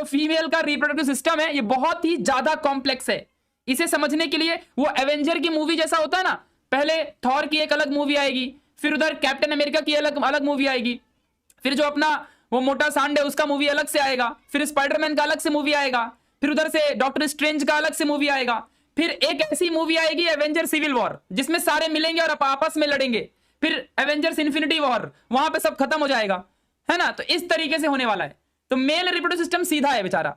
जो फीमेल का reproductive system है ये बहुत ही ज्यादा कॉम्प्लेक्स है। इसे समझने के लिए वो एवेंजर की मूवी जैसा होता है ना, पहले थॉर की एक अलग मूवी आएगी, फिर उधर कैप्टन अमेरिका की अलग मूवी आएगी, फिर जो अपना वो मोटा सांड है उसका मूवी अलग से आएगा, फिर स्पाइडरमैन का अलग से मूवी आएगा, फिर उधर से डॉक्टर स्ट्रेंज का अलग से मूवी आएगा, फिर एक ऐसी मूवी आएगी एवेंजर सिविल वॉर जिसमें सारे मिलेंगे और आपस में लड़ेंगे, फिर एवेंजर्स इन्फिनिटी वॉर, वहां पे सब खत्म हो जाएगा, है ना। तो इस तरीके से होने वाला है। तो मेल रिप्रोडक्टिव सिस्टम सीधा है बेचारा,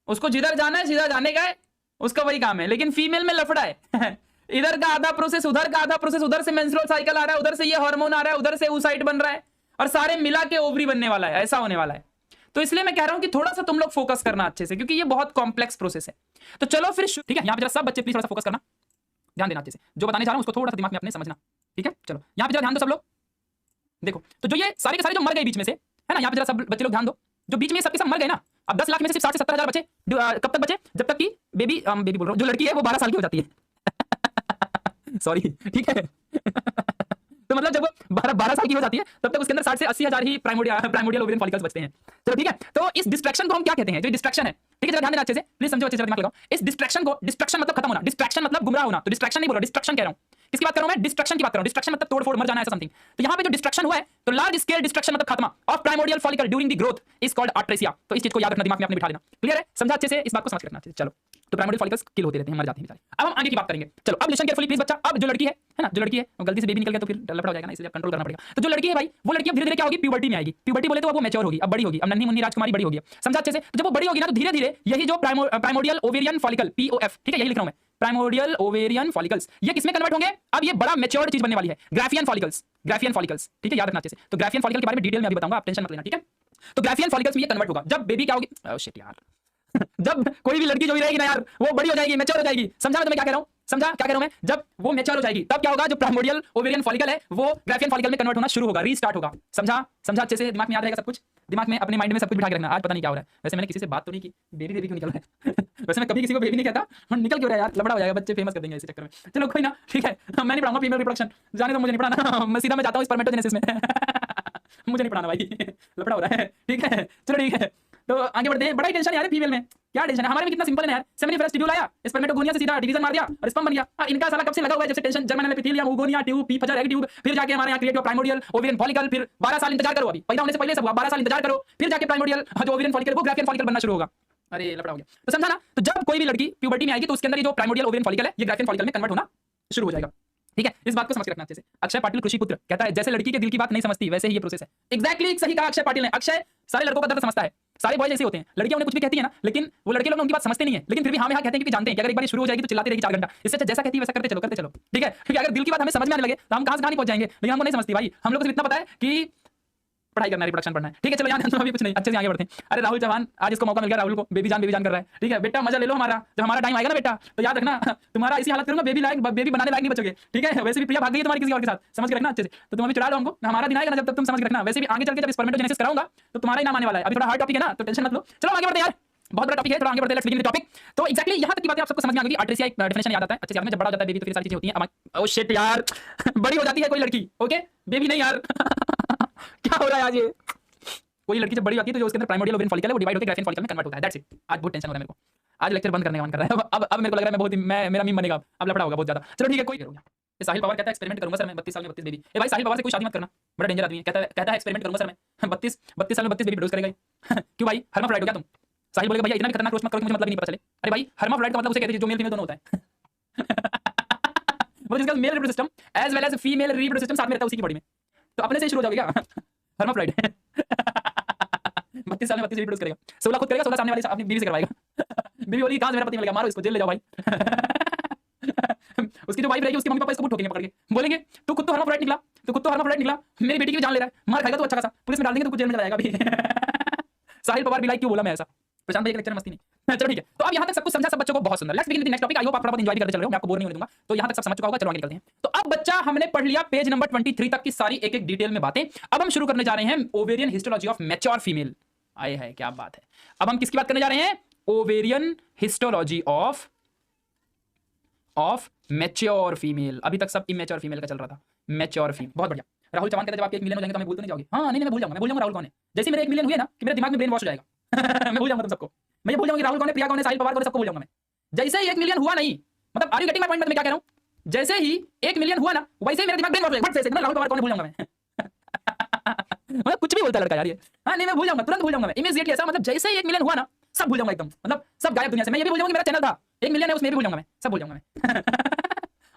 उसको जिधर जाना है सीधा जाने का है, उसका वही काम है। लेकिन फीमेल में लफड़ा है इधर का आधा प्रोसेस, उधर का आधा प्रोसेस, उधर से मेंस्ट्रुअल साइकिल आ रहा है, उधर से ये हार्मोन आ रहा है, उधर से oocyte बन रहा है, और सारे मिला के ओवरी बनने वाला है, ऐसा होने वाला है। तो इसलिए मैं कह रहा हूं कि थोड़ा सा तुम लोग फोकस करना अच्छे से, क्योंकि ये बहुत कॉम्प्लेक्स प्रोसेस है। तो चलो फिर ठीक है, यहाँ पे जरा सब बच्चे प्लीज थोड़ा सा फोकस करना, ध्यान देना अच्छे से, जो बताने जा रहा हूं उसको थोड़ा सा दिमाग में अपने समझना, ठीक है। चलो यहाँ पे जरा ध्यान दो सब लोग, देखो तो जो ये सारे के सारे जो मर गए बीच में से, है ना, यहाँ पे जरा सब बच्चे लोग ध्यान दो, जो बीच में सबके सब मर गए ना, अब 10 लाख में से सिर्फ 60 से 70 हजार बचे, कब तक बचे, जब तक कि बेबी बोल रहा हूँ, जो लड़की है वो 12 साल की हो जाती है सॉरी, ठीक है तो मतलब जब वो 12 साल की हो जाती है तब तक उसके अंदर 60 से 80 हजार ही प्राइमोडियल ओवेरियन फॉलिकल्स बचते हैं। चलो ठीक है, तो इस डिस्ट्रैक्शन को हम क्या कहते हैं, जो डिस्ट्रैक्शन है, ठीक है, जरा ध्यान देना अच्छे से, प्लीज समझो अच्छे से, दिमाग लगाओ। इस डिस्ट्रैक्शन को, डिस्ट्रैक्शन मतलब खत्म होना, डिस्ट्रैक्शन मतलब गुमराह होना, तो डिस्ट्रैक्शन नहीं बोल रहा, डिस्ट्रक्शन कह रहा हूं। किसकी बात कर रहा हूं मैं, डिस्ट्रक्शन की बात कर रहा हूं। डिस्ट्रक्शन मतलब तोड़ फोड़, मर जाना, ऐसा समथिंग। तो यहाँ पे जो डिस्ट्रक्शन हुआ है, तो लार्ज स्केल डिस्ट्रक्शन मतलब खात्मा of primordial follicle during the growth is called अट्रेसिया। तो इस चीज को याद रखना, दिमाग में अपने बिठा लेना, क्लियर है, समझा अच्छे से, इस बात को समझ के रखना अच्छे से। चलो तो प्राइमोडियल फॉलिकल्स किल होते रहते हैं, मर जाते हैं बेचारे। अब हम आगे की बात करेंगे, चलो अब लिसन केयरफुली प्लीज बच्चा। अब जो लड़की है ना, जो लड़की है गलती से बेबी निकल गया तो फिर लफड़ा हो जाएगा ना, इसलिए कंट्रोल करना पड़ेगा। तो जो लड़की है भाई, वो लड़की अब धीरे धीरे क्या होगी, प्यूबर्टी में आएगी। प्यूबर्टी बोले तो वो मैच्योर होगी, अब बड़ी होगी, अब नन्ही मुन्नी राजकुमारी बड़ी होगी, समझा अच्छे से। तो जब वो बड़ी होगी ना, तो धीरे धीरे यही जो प्राइमोडियल ओवेरियन फॉलिकल POF, ठीक है, यही लिख रहा हूं मैं, प्राइमोडियल ओवेरियन फॉलिकल्स, ये किसमें कन्वर्ट होंगे, अब ये बड़ा मैच्योर्ड चीज बनने वाली है, ग्राफियन फॉलिकल्स, ग्राफियन फॉलिकल्स, ठीक है, याद रखना अच्छे से। तो ग्राफियन फॉलिकल के बारे में डिटेल में अभी बताऊंगा, आप टेंशन मत लेना, ठीक है। तो ग्राफियन फॉलिकल्स में ये कन्वर्ट होगा जब बेबी क्या होगी, ओह शिट यार जब कोई भी लड़की जो भी रहेगी ना यार, वो बड़ी हो जाएगी, मैच्योर हो जाएगी, समझा मैं तुम्हें क्या कह रहा हूं, समझा क्या कह रहा हूं मैं, जब वो मैच्योर हो जाएगी तब क्या होगा, जो प्राइमोडियल ओवेरियन फॉलिकल है वो ग्राफियन फॉलिकल में कन्वर्ट होना शुरू होगा, रीस्टार्ट होगा, समझा, समझा अच्छे से, दिमाग में याद रहेगा सब कुछ, दिमाग में अपने माइंड में सब कुछ बिठा के रखना। आज पता नहीं क्या हो रहा है, वैसे मैंने किसी से बात तो नहीं की, बेबी क्यों निकल रहा है वैसे मैं कभी किसी को बेबी नहीं कहता, निकल क्यों रहा है यार, लफड़ा हो जाएगा, बच्चे फेमस कर देंगे इसी चक्कर में। चलो कोई ना, ठीक है, मैं नहीं पढ़ाऊंगा फीमेल रिप्रोडक्शन, जाने तो मुझे नहीं पढ़ाना मैं सीधा मैं जाता हूं स्पर्मेटोजेनेसिस में मुझे नहीं पढ़ाना भाई लफड़ा हो रहा है, ठीक है। चलो ठीक है, तो आगे बढ़ते हैं। बड़ा ही टेंशन है यार फीमेल में, क्या टेंशन है, हमारे में कितना सिंपल है यार, सेमिनिफेरस ट्यूब्यूल आया, स्पर्मेटोगोनिया से सीधा डिवीजन मार दिया और स्पर्म बन गया। इनका साला कब से लगा हुआ है, जब से tension germinal epithelium, oogonia tube, P फजर एग ट्यूब, फिर जाके हमारे यहाँ क्रिएट हुआ प्राइमोडियल ओवेरियन फॉलिकल, फिर 12 साल इंतजार करो, अभी पैदा होने से पहले सब हुआ, 12 साल इंतजार करो, फिर जाके प्राइमोडियल जो ओवेरियन फॉलिकल वो ग्राफियन फॉलिकल बनना शुरू होगा। अरे लफड़ा हो गया, तो समझा ना। तो जब कोई भी लड़की प्यूबर्टी में आएगी तो उसके अंदर ये जो प्राइमोडियल ओवेरियन फॉलिकल है ये ग्राफियन फॉलिकल में कन्वर्ट होना शुरू हो जाएगा, ठीक है, इस बात को समझ के रखना अच्छे से। अक्षय पाटिल कृषि पुत्र कहता है जैसे लड़की के दिल की बात नहीं समझती वैसे ही ये प्रोसेस है। एग्जैक्टली सही कहा अक्षय पाटिल ने। अक्षय सारे लड़कों का दर्द समझता है, सारे बॉयज ऐसे होते हैं, लड़कियां उन्हें कुछ भी कहती है ना, लेकिन वो लड़के लोग उनकी बात समझते नहीं है, लेकिन फिर भी हाँ कहते हैं, क्योंकि जानते हैं कि अगर एक बार शुरू हो जाएगी तो चिल्लाती रहेगी 4 घंटा, इससे जैसा कहती है वैसा करते चलो, ठीक है। क्योंकि अगर दिल की बात हमें समझ में आने लगे तो हम कहां से कहां नहीं पहुंच जाएंगे, लेकिन हमको नहीं समझती भाई, हम लोग को सिर्फ इतना पता है कि पढ़ाई करना है, रिप्रोडक्शन पढ़ना है, ठीक है। चलो यार अभी कुछ नहीं, अच्छे से आगे बढ़ते हैं। अरे राहुल चौहान, आज इसको मौका मिल गया, राहुल को बेबी जान कर रहा है, ठीक है बेटा, मजा ले लो हमारा, जब हमारा टाइम आएगा ना बेटा तो याद रखना तुम्हारा इसी हालत करूंगा, बेबी बनाने लायक नहीं बचोगे, ठीक है। वैसे भी प्रिया भाग गई है तुम्हारी किसी और के साथ, समझ के रखना अच्छे से। तो तुम अभी चढ़ा लो हमको, हमारा दिन आएगा ना जब तक तुम समझ के रखना। वैसे भी आगे चल के जब स्पर्मेटोजेनेसिस कराऊंगा तो तुम्हारा ही नाम आने वाला है, अभी थोड़ा हार्ड टॉपिक है ना, तो टेंशन मत लो। चलो आगे बढ़ते हैं यार, बहुत बड़ा टॉपिक है, थोड़ा आगे बढ़ते हैं, लेट्स बिगिन द टॉपिक। तो एक्जेक्टली यहां तक की बातें आप सबको समझ में आ गई। अट्रेसिया एक डेफिनेशन याद आता है अच्छे से, याद में जब बड़ा हो जाता है बेबी तो फिर सारी चीजें होती हैं। ओह शिट यार बड़ी हो जाती है कोई लड़की, ओके बेबी नहीं यार क्या हो रहा है आज, ये कोई लड़की जब बड़ी होती है तो जो उसके अंदर प्राइमोडियल ओवेरियन फॉलिकल है वो डिवाइड होकर ग्राफियन फॉलिकल में कन्वर्ट होता है, दैट्स इट। आज बहुत टेंशन हो रहा है मेरे को, आज लेक्चर बंद करने का मन कर रहा है। अब मेरे को लग रहा है मैं बहुत मेरा मीम बनेगा, अब लफड़ा होगा बहुत ज्यादा। चलो ठीक है, कोई करूंगा। ये साहिल पवार कहता है एक्सपेरिमेंट करूंगा सर मैं, 32 साल में 32 बेबी। ए भाई साहिल पवार से कोई शादी मत करना, बड़ा डेंजर आदमी है। कहता है एक्सपेरिमेंट करूंगा सर मैं, 32 साल में 32 बेबी प्रोड्यूस करेगा क्यों भाई, हर्माफ्राइड हो क्या तुम? साहिल बोलेगा भैया इतना भी खतरनाक रोस्ट मत करो, मुझे मतलब नहीं पता चले। अरे भाई हर्माफ्राइड का मतलब उसे कहते हैं जो मेल फीमेल दोनों होता है मतलब जिसका male reproductive system as well as female reproductive system साथ में रहता है उसी की बॉडी में, तो अपने से ही शुरू हो जाओगे क्या हर्माफ्राइड 32 साल में 32 बेबी प्रोड्यूस करेगा, 16 खुद करेगा, 16 सामने वाली अपनी बीवी से करवाएगा बीवी बोली कहां से मेरा पति मिल गया, मारो इसको, जेल ले जाओ भाई उसकी जो वाइफ रहेगी उसके मम्मी पापा इसको बहुत ठोकेंगे पकड़ के, बोलेंगे तू खुद तो हर्माफ्राइड निकला, मेरी बेटी की भी जान ले रहा है, मार खाएगा तो अच्छा खासा, पुलिस में डाल देंगे तो कुछ जेल में चला जाएगा अभी साहिल पवार भी लाइक क्यों बोला मैं ऐसा, प्रशांत भाई के लेक्चर में मस्ती नहीं। चलो ठीक है, तो अब यहाँ तक सब कुछ समझा सब बच्चों को, बहुत सुंदर। Let's begin the next topic. I hope आप थोड़ा बहुत एंजॉय करते चल रहे हो, मैं आपको बोर नहीं होने दूंगा। तो यहाँ तक सब समझ चुका होगा, चलो आगे निकलते हैं। तो अब बच्चा हमने पढ़ लिया पेज नंबर 23 तक की सारी एक एक डिटेल में बातें। अब हम शुरू करने जा रहे हैं ovarian histology of mature female. आए है क्या बात है। अब हम किसकी बात करने जा रहे हैं, ovarian histology of mature female. अभी तक सब इमैच्योर फीमेल का चल रहा था, मैच्योर फीमेल। बहुत बढ़िया। राहुल चौहान कहते जब आपके 1 मिलियन हो जाएंगे तो मैं भूल तो नहीं जाओगे। हाँ नहीं मैं भूल जाऊंगा राहुल कौन है। जैसे मेरे 1 मिलियन हुए ना कि मेरे दिमाग में ब्रेन वॉश हो जाएगा मैं भूल जाऊंगा तुम सबको। मैं ये भूल जाऊंगा कि राहुल कौन है, प्रिया कौन है, साहिल पवार कौन है, सबको भूल जाऊंगा मैं। जैसे ही 1 मिलियन हुआ नहीं, मतलब are you getting my point, मैं क्या कह रहा हूँ, जैसे ही 1 मिलियन हुआ ना, वैसे ही मेरा दिमाग ब्रेन वॉश से राहुल पवार कौन है भूल जाऊंगा मैं। मतलब कुछ भी बोलता है लड़का यार ये। हाँ नहीं मैं भूल जाऊंगा, तुरंत भूल जाऊंगा मैं इमीडिएटली ऐसा, मतलब जैसे ही 1 मिलियन हुआ ना सब भूल जाऊंगा एकदम, मतलब सब गायब दुनिया से। मैं ये भी भूल जाऊंगा कि मेरा चैनल था, 1 मिलियन है उसमें भी भूल जाऊंगा मैं, सब भूल जाऊंगा मैं।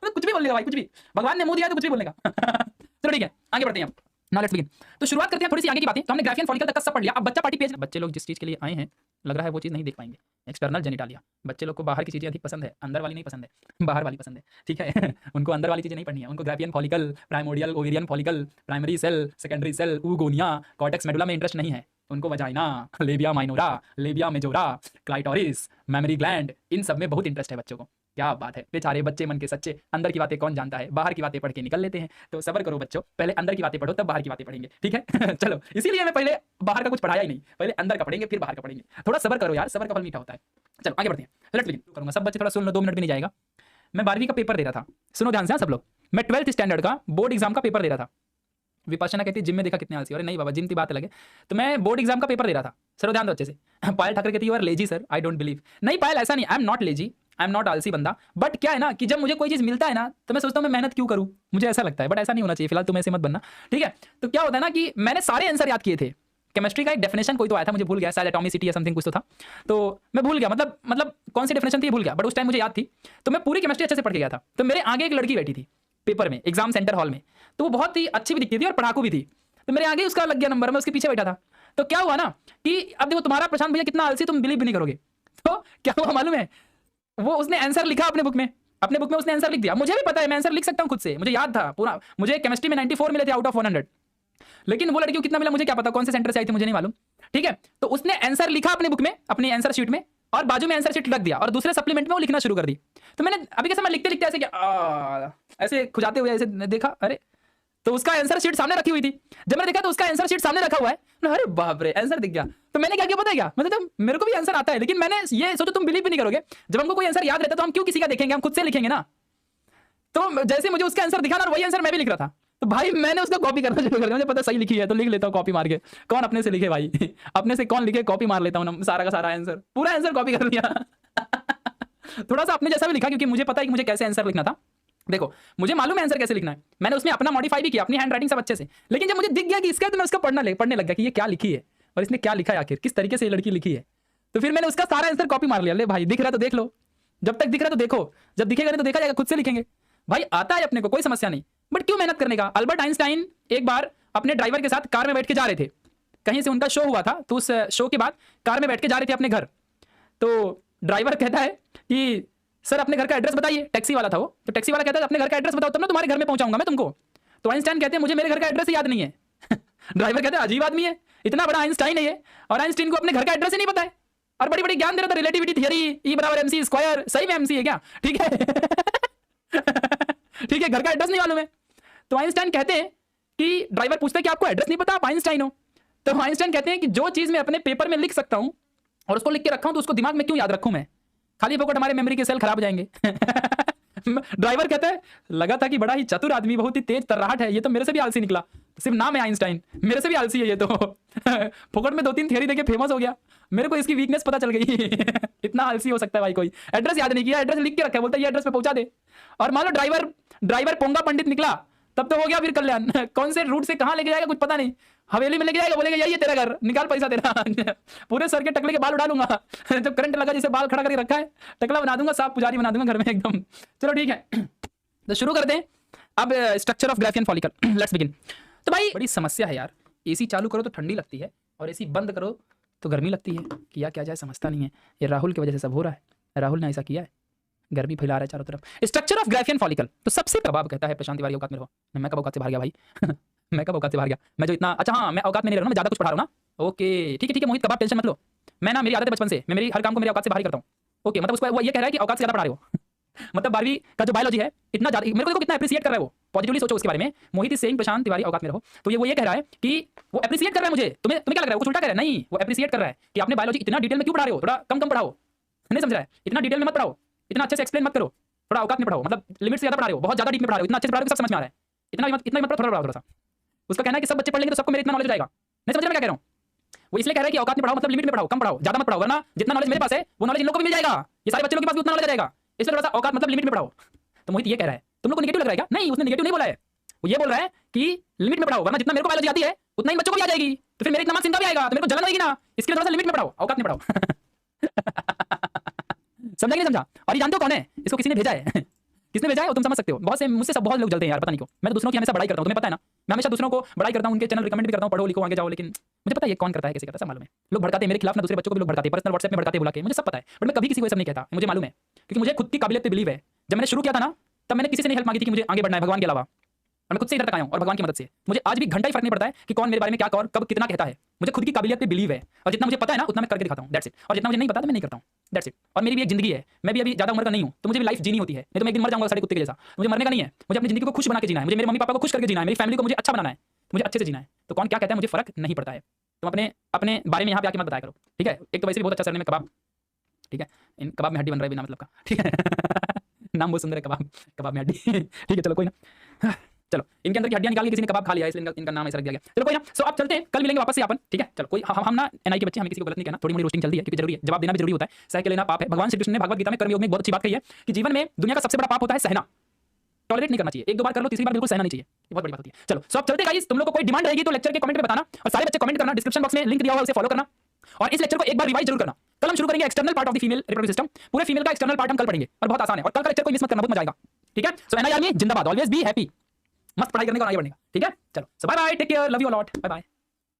मतलब कुछ भी बोल लेगा भाई, कुछ भी, भगवान ने मुंह दिया तो कुछ भी बोलेगा। चलो ठीक है आगे बढ़ते हैं हम। Now let's begin. तो शुरुआत करते हैं थोड़ी सी आगे की बातें। तो हमने ग्राफियन फॉलिकल तक का सब पढ़ लिया। अब बच्चा पार्टी पेज, बच्चे लोग जिस चीज के लिए आए हैं लग रहा है वो चीज नहीं देख पाएंगे। एक्सटर्नल जेनिटालिया, बच्चे लोग को बाहर की चीजें अधिक पसंद है, अंदर वाली नहीं पसंद है, बाहर वाली पसंद है, ठीक है। उनको अंदर वाली चीजें नहीं पढ़नी है, उनको Graafian follicle, primordial ovarian follicle, primary cell, secondary cell, oogonia, cortex medulla में इंटरेस्ट नहीं है उनको। Vagina, labia minora, labia majora, clitoris, mammary gland, इन सब में बहुत इंटरेस्ट है बच्चों को। क्या बात है, बेचारे बच्चे मन के सच्चे, अंदर की बातें कौन जानता है, बाहर की बातें पढ़ के निकल लेते हैं। तो सब्र करो बच्चों, पहले अंदर की बातें पढ़ो तब बाहर की बातें पढ़ेंगे, ठीक है। चलो इसीलिए मैं पहले बाहर का कुछ पढ़ाया ही नहीं, पहले अंदर का पढ़ेंगे फिर बाहर का पढ़ेंगे। थोड़ा सब्र करो यार, सब्र का फल मीठा होता है। चलो आगे बढ़ते हैं, लेट्स बिगिन करूंगा। सब बच्चे थोड़ा सुन लो, 2 मिनट भी नहीं जाएगा। मैं 12वीं का पेपर दे रहा था, सुनो ध्यान से सब लोग। मैं 12th स्टैंडर्ड का बोर्ड एग्जाम का पेपर दे रहा था। विपाशना कहती है जिम में देखा कितने आलसी, अरे नहीं बाबा जिम की बात लगे। तो मैं बोर्ड एग्जाम का पेपर दे रहा था, सर ध्यान दो अच्छे से। पायल ठाकरे कहती है you are lazy sir, I don't believe. नहीं पायल ऐसा नहीं, I am not lazy, I am not आलसी बंदा, बट क्या है ना कि जब मुझे कोई चीज मिलता है ना तो मैं सोचता हूँ मैं मेहनत क्यों करूँ, मुझे ऐसा लगता है, बट ऐसा नहीं होना चाहिए। फिलहाल तुम ऐसे मत बनना, ठीक है। तो क्या होता है ना कि मैंने सारे आंसर याद किए थे। केमिस्ट्री का एक डेफिनेशन कोई तो आया था, मुझे भूल गया, शायद एटॉमिसिटी या समथिंग कुछ तो था, तो मैं भूल गया, मतलब कौन सी डेफिनेशन थी भूल गया, बट उस टाइम मुझे याद थी। तो मैं पूरी केमिस्ट्री अच्छे से पढ़ के गया था। तो मेरे आगे एक लड़की बैठी थी पेपर में, एग्जाम सेंटर हॉल में, तो वो बहुत ही अच्छी भी दिखती थी और पढ़ाकू भी थी। तो मेरे आगे उसका लग गया नंबर, मैं उसके पीछे बैठा था। तो क्या हुआ ना कि अब देखो तुम्हारा प्रशांत भैया कितना आलसी, तुम बिलीव भी नहीं करोगे। तो क्या हुआ मालूम है, वो उसने आंसर लिखा अपने बुक में उसने आंसर लिख दिया। मुझे भी पता है मैं आंसर लिख सकता हूं खुद से, मुझे याद था पूरा। मुझे केमिस्ट्री में 94 मिले थे आउट ऑफ 100, लेकिन वो लड़की को कितना मिला मुझे क्या पता, कौन से सेंटर से आई थी मुझे नहीं मालूम, ठीक है। तो उसने आंसर लिखा अपने बुक में, अपनी आंसर शीट में, और बाजू में आंसर शीट रख दिया और दूसरे सप्लीमेंट में वो लिखना शुरू कर दी। तो मैंने अभी कैसे मैं लिखते लिखते ऐसे क्या ऐसे खुजाते हुए ऐसे देखा, अरे तो उसका आंसर शीट सामने रखी हुई थी। जब मैंने देखा तो उसका आंसर शीट सामने रखा हुआ है, अरे बाप रे आंसर दिख गया। तो मैंने क्या किया पता है क्या, मतलब मेरे को भी आंसर आता है, लेकिन मैंने ये सोचो, तुम बिलीव भी नहीं करोगे, जब हमको कोई आंसर याद रहता है तो हम क्यों किसी का देखेंगे, हम खुद से लिखेंगे ना। तो जैसे मुझे उसका आंसर दिखा ना, और वही आंसर मैं भी लिख रहा था, तो भाई मैंने उसको कॉपी करना शुरू कर दिया। मुझे पता सही लिखी है तो लिख लेता हूँ कॉपी मार के। कौन अपने से लिखे भाई, अपने से कौन लिखे, कॉपी मार लेता हूँ ना सारा का सारा आंसर, पूरा आंसर कॉपी कर लिया। थोड़ा सा अपने जैसा भी लिखा, क्योंकि मुझे पता है कि मुझे कैसे आंसर लिखना था। देखो मुझे मालूम है आंसर कैसे लिखना है, मैंने उसमें अपना मॉडिफाई भी किया, अपनी हैंड राइटिंग सब अच्छे से। लेकिन जब मुझे दिख गया कि इसका, तो मैं उसका पढ़ने लग गया कि ये क्या लिखी है और इसने क्या लिखा है, आखिर किस तरीके से ये लड़की लिखी है। तो फिर मैंने उसका सारा आंसर कॉपी मार लिया। ले भाई दिख रहा है तो देख लो, जब तक दिख रहा है तो देखो, जब दिखेगा नहीं तो देखा जाएगा, खुद से लिखेंगे। भाई आता है अपने को, कोई समस्या नहीं, बट क्यों मेहनत करने का। अल्बर्ट आइंस्टाइन एक बार अपने ड्राइवर के साथ कार में बैठ के जा रहे थे, कहीं से उनका शो हुआ था, तो उस शो के बाद कार में बैठ के जा रहे थे अपने घर। तो ड्राइवर कहता है कि सर अपने घर का एड्रेस बताइए, टैक्सी वाला था वो। तो टैक्सी वाला कहता है अपने घर का एड्रेस बताओ तब ना तुम्हारे घर में पहुंचाऊंगा मैं तुमको। तो आइंस्टाइन कहते हैं मुझे मेरे घर का एड्रेस ही याद नहीं है। ड्राइवर कहते हैं अजीब आदमी है, इतना बड़ा आइंस्टाइन है ये, और आइंस्टाइन को अपने घर का एड्रेस ही नहीं पता है, और बड़ी बड़ी ज्ञान दे रहा था, रिलेटिविटी थियरी, ई बराबर MC स्क्वायर। सही में MC है क्या, ठीक है। ठीक है, घर का एड्रेस नहीं मालूम है। तो आइंस्टाइन कहते हैं कि ड्राइवर पूछता है कि आपको एड्रेस नहीं पता, आप आइंस्टाइन हो। तो आइंस्टाइन कहते हैं कि जो चीज मैं अपने पेपर में लिख सकता हूं और उसको लिख के रखा हूं, तो उसको दिमाग में क्यों याद रखूं मैं, खाली फोकट हमारे मेमोरी के सेल खराब हो जाएंगे। ड्राइवर कहता है लगा था कि बड़ा ही चतुर आदमी, बहुत ही तेज तर्राहट है, ये तो मेरे से भी आलसी निकला, सिर्फ नाम है आइंस्टाइन, मेरे से भी आलसी है ये तो। फोकट में 2-3 थियरी देके फेमस हो गया, मेरे को इसकी वीकनेस पता चल गई। इतना आलसी हो सकता है भाई कोई, एड्रेस याद नहीं किया, एड्रेस लिख के रखा है, बोलता है ये एड्रेस पे पहुंचा दे। और मान लो ड्राइवर पोंगा पंडित निकला, तब तो हो गया फिर कल्याण। कौन से रूट से कहां लेके जाएगा कुछ पता नहीं, हवेली में लेके जाएगा, बोलेगा यही है तेरा घर, निकाल पैसा तेरा। पूरे सर के टकले के बाल उड़ा लूंगा, जब करंट लगा जैसे बाल खड़ा करके रखा है, टकला बना दूंगा, साफ पुजारी बना दूंगा घर में एकदम। चलो ठीक है, तो शुरू करते हैं अब structure of Graafian follicle, let's begin. तो भाई बड़ी समस्या है यार, एसी चालू करो तो ठंडी लगती है और एसी बंद करो तो गर्मी लगती है, किया क्या जाए समझता नहीं है। ये राहुल की वजह से सब हो रहा है, राहुल ने ऐसा किया है, गर्मी फैला रहा है चारों तरफ। स्ट्रक्चर ऑफ ग्राफियन फॉलिकल, तो सबसे कबाब कहता है प्रशांत तिवारी औकात में रहो। मैं कब औकात से बाहर गया भाई। मैं कब औकात से बाहर गया, मैं जो इतना, अच्छा हाँ मैं औकात में नहीं रह रहा हूं, मैं ज्यादा कुछ पढ़ा रहा हूं ना। ओके ठीक है मोहित कबाब, टेंशन मत लो, मैं ना मेरी आदत है बचपन से, मैं मेरी हर काम को मेरे औकात से बाहर ही करता हूं। ओके मतलब उसको वो ये कह रहा है कि औकात से ज्यादा पढ़ा रहे हो। मतलब 12वीं का जो बायोलॉजी है इतना ज्यादा, मेरे को देखो कितना एप्रिशिएट कर रहा है वो, पॉजिटिवली सोचो उसके बारे में। मोहित इज सेइंग प्रशांत तिवारी औकात में रहो, तो वो ये कह रहा है कि वो एप्रिशिएट कर रहा है मुझे। तुम्हें क्या लग रहा है वो कुछ उल्टा कह रहा है? नहीं, वो एप्रिशिएट कर रहा है कि आपने बायोलॉजी इतना डिटेल में क्यों पढ़ा रहे हो, थोड़ा कम पढ़ाओ। नहीं समझ रहा है, इतना डिटेल में मत पढ़ाओ, इतना अच्छे से एक्सप्लेन मत करो, थोड़ा औकात में पढ़ाओ, मतलब लिमिट से ज्यादा पढ़ा रहे हो, बहुत ज्यादा डीप में पढ़ा रहे हो, इतना अच्छे से पढ़ा रहे हो सब समझ में आ रहा है, इतना मत पढ़ो, थोड़ा सा। उसका कहना है कि सब बच्चे पढ़ लेंगे तो सबको मेरे इतना नॉलेज हो जाएगा। नहीं समझ रहे मैं क्या कह रहा हूँ? वो इसलिए कह रहा है कि औकात में पढ़ाओ मतलब लिमिट में पढ़ाओ, कम पढ़ाओ, ज्यादा मत पढ़ाओ, वरना जितना नॉलेज मेरे पास है वो नॉलेज इन लोगों को भी मिल जाएगा, ये सारे बच्चे लोगों के पास भी उतना नॉलेज आ जाएगा। इसलिए थोड़ा सा औकात मतलब लिमिट में पढ़ाओ। तो मोहित ये कह रहा है, तुम लोग को नेगेटिव लग रहा है क्या? नहीं, उसने नेगेटिव नहीं बोला है, वो ये बोल रहा है कि लिमिट में पढ़ाओ, वरना जितना मेरे को बायोलॉजी आती है उतना ही बच्चों को भी आ जाएगी, तो फिर मेरे इतना मार्क्स इनका भी आएगा, तो मेरे को जलन होगी ना, इसके लिए थोड़ा सा लिमिट में पढ़ाओ, औकात में पढ़ाओ। समझा कि नहीं समझा? और ये जानते हो कौन है? इसको किसी ने भेजा है। किसने भेजा है वो तुम समझ सकते हो। बहुत से मुझसे सब बहुत लोग जलते हैं यार, पता नहीं क्यों। मैं तो दूसरों की हमेशा बड़ाई करता हूं, तुम्हें पता है ना, मैं हमेशा दूसरों को बड़ाई करता हूं, उनके चैनल रिकमेंड भी करता हूं, पढ़ो लिखो आगे जाओ, लेकिन मुझे पता है ये कौन करता है, कैसे करता है, सब मालूम है। लोग भड़काते हैं मेरे खिलाफ ना, दूसरे बच्चों को भी लोग भड़काते हैं, पर्सनल व्हाट्सएप में भड़काते बुला के, मुझे सब पता है, बट मैं कभी किसी को ये सब नहीं कहता, मुझे मालूम है, क्योंकि मुझे खुद की काबिलियत पे बिलीव है। जब मैंने शुरू किया था ना, तब मैंने किसी से नहीं हेल्प मांगी थी कि मुझे आगे बढ़ना है भगवान के अलावा, और मैं खुद से इधर तक आया हूं, और भगवान की मदद से मुझे आज भी घंटा ही फर्क नहीं पड़ता है कि कौन मेरे बारे में क्या और कब कितना कहता है। मुझे खुद की काबिलियत पे बिलीव है, और जितना मुझे पता है ना उतना मैं करके दिखाता हूं, दैट्स इट। और जितना मुझे नहीं पता तो मैं नहीं करता हूं, दैट्स इट। और मेरी भी एक जिंदगी है, मैं भी अभी ज्यादा उम्र का नहीं हूं, तो मुझे भी लाइफ जीनी होती है, नहीं तो मैं एक दिन मर जाऊंगा सारे कुत्ते के जैसा। मुझे मरने का नहीं है, मुझे अपनी जिंदगी को खुश बना के जीना है, मुझे मेरे मम्मी पापा को खुश करके जीना है, मेरी फैमिली को मुझे अच्छा बनाना है, मुझे अच्छे से जीना है। तो कौन क्या कहता है मुझे फर्क नहीं पड़ता है। तुम अपने अपने बारे में यहाँ पे आके मत बताया करो, ठीक है। एक तो वैसे भी बहुत अच्छा सरने में कबाब, ठीक है, इन कबाब में हड्डी बन रहा है बिना मतलब का, ठीक है। नाम बहुत सुंदर है, कबाब, कबाब में हड्डी। ठीक है, चलो कोई ना, चलो इनके अंदर की हड्डियां निकाल के किसी ने कबाब खा लिया, इसलिए इनका नाम ऐसा रख दिया गया। चलो कोई ना, सो अब चलते हैं, कल मिलेंगे वापस से अपन, ठीक है। चलो कोई हम ना एनआई के बच्चे, हमें किसी को गलत नहीं कहना, थोड़ी मोड़ी रोस्टिंग चलती है, क्योंकि जरूरी है, जवाब देना भी जरूरी होता है, सह के लेना पाप है। भगवान श्री कृष्ण ने भगवत गीता में कर्मयोग में बहुत अच्छी बात कही है कि जीवन में दुनिया का सबसे बड़ा पाप होता है सहना, टॉलरेट नहीं करना चाहिए, एक दो बार कर लो, तीसरी बार बिल्कुल सहना नहीं चाहिए, ये बहुत बड़ी बात होती है। चलो सो अब चलते गाइस, तुम लोग को कोई डिमांड रहेगी तो लेक्चर के कमेंट में बताना, और सारे बच्चे कमेंट करना, डिस्क्रिप्शन बॉक्स में लिंक दिया हुआ है उसे फॉलो करना, और इस लेक्चर को एक बार रिवाइज जरूर करना। कल हम शुरू करेंगे external part of the female reproductive system, पूरे फीमेल का एक्सटर्नल पार्ट हम कल पढ़ेंगे, और बहुत आसान है, और कल का लेक्चर कोई मिस मत करना, बहुत मजा आएगा, ठीक है। सो एनआई आर्मी जिंदाबाद, ऑलवेज बी हैप्पी, मस्त पढ़ाई करने का, आगे बढ़ने का, ठीक है। चलो so bye bye, take care, love you a lot, bye bye.